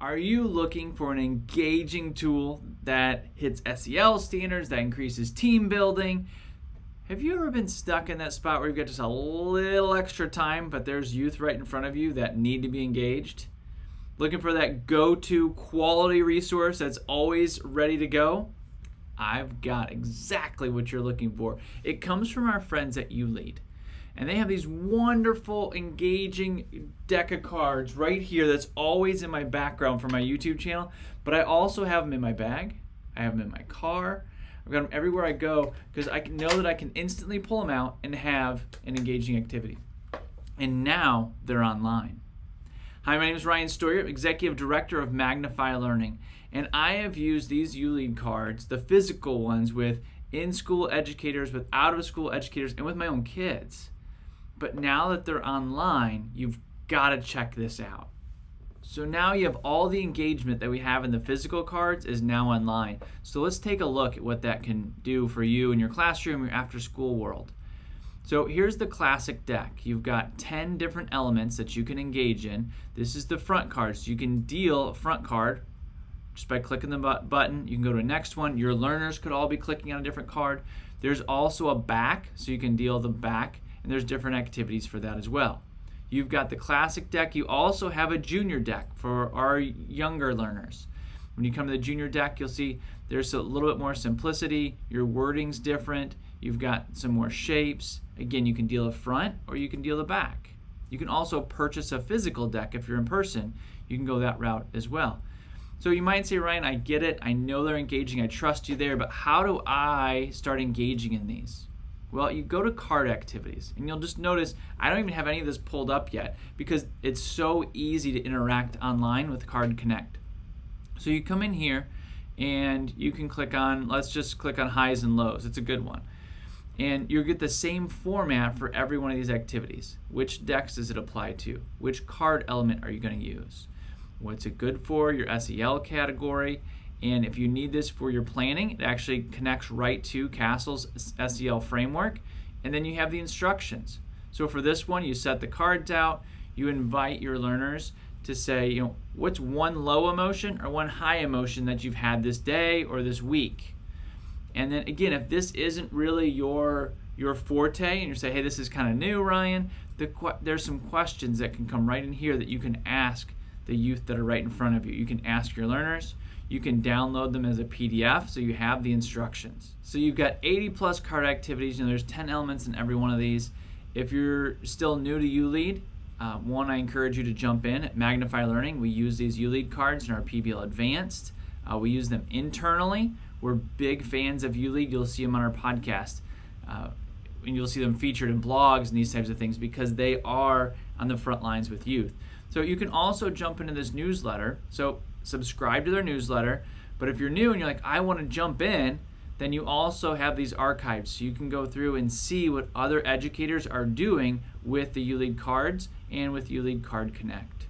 Are you looking for an engaging tool that hits SEL standards, that increases team building? Have you ever been stuck in that spot where you've got just a little extra time, but there's youth right in front of you that need to be engaged? Looking for that go-to quality resource that's always ready to go? I've got exactly what you're looking for. It comes from our friends at ULEAD. And they have these wonderful, engaging deck of cards right here that's always in my background for my YouTube channel. But I also have them in my bag. I have them in my car. I've got them everywhere I go because I know that I can instantly pull them out and have an engaging activity. And now they're online. Hi, my name is Ryan Stoyer, Executive Director of Magnify Learning. And I have used these ULEAD cards, the physical ones, with in-school educators, with out-of-school educators, and with my own kids. But now that they're online, you've got to check this out. So now you have all the engagement that we have in the physical cards is now online. So let's take a look at what that can do for you in your classroom, your after-school world. So here's the classic deck. You've got 10 different elements that you can engage in. This is the front card. So you can deal a front card just by clicking the button. You can go to the next one. Your learners could all be clicking on a different card. There's also a back, so you can deal the back. And there's different activities for that as well. You've got the classic deck. You also have a junior deck for our younger learners. When you come to the junior deck, you'll see there's a little bit more simplicity. Your wording's different. You've got some more shapes. Again, you can deal the front or you can deal the back. You can also purchase a physical deck if you're in person. You can go that route as well. So you might say, Ryan, I get it. I know they're engaging. I trust you there. But how do I start engaging in these? Well, you go to card activities, and you'll just notice I don't even have any of this pulled up yet because it's so easy to interact online with Card Connect. So you come in here, and you can click on, let's just click on highs and lows. It's a good one. And you'll get the same format for every one of these activities. Which decks does it apply to? Which card element are you going to use? What's it good for? Your SEL category. And if you need this for your planning, it actually connects right to Castle's SEL framework. And then you have the instructions. So for this one, you set the cards out. You invite your learners to say, what's one low emotion or one high emotion that you've had this day or this week? And then again, if this isn't really your forte and you say, hey, this is kind of new, Ryan, there's some questions that can come right in here that you can ask the youth that are right in front of you. You can ask your learners. You can download them as a PDF so you have the instructions. So you've got 80 plus card activities, there's 10 elements in every one of these. If you're still new to ULEAD, I encourage you to jump in at Magnify Learning. We use these ULEAD cards in our PBL Advanced. We use them internally. We're big fans of ULEAD. You'll see them on our podcast. And you'll see them featured in blogs and these types of things because they are on the front lines with youth. So you can also jump into this newsletter. So subscribe to their newsletter. But if you're new and you're like, I want to jump in, then you also have these archives. So you can go through and see what other educators are doing with the ULEAD cards and with ULEAD Card Connect.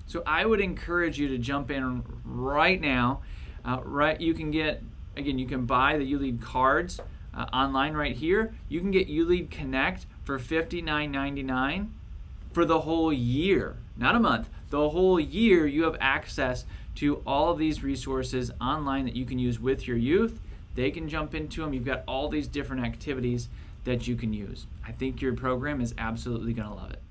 So I would encourage you to jump in right now. You can buy the ULEAD cards online right here. You can get ULEAD Connect for $59.99 for the whole year, not a month. The whole year you have access to all of these resources online that you can use with your youth. They can jump into them. You've got all these different activities that you can use. I think your program is absolutely going to love it.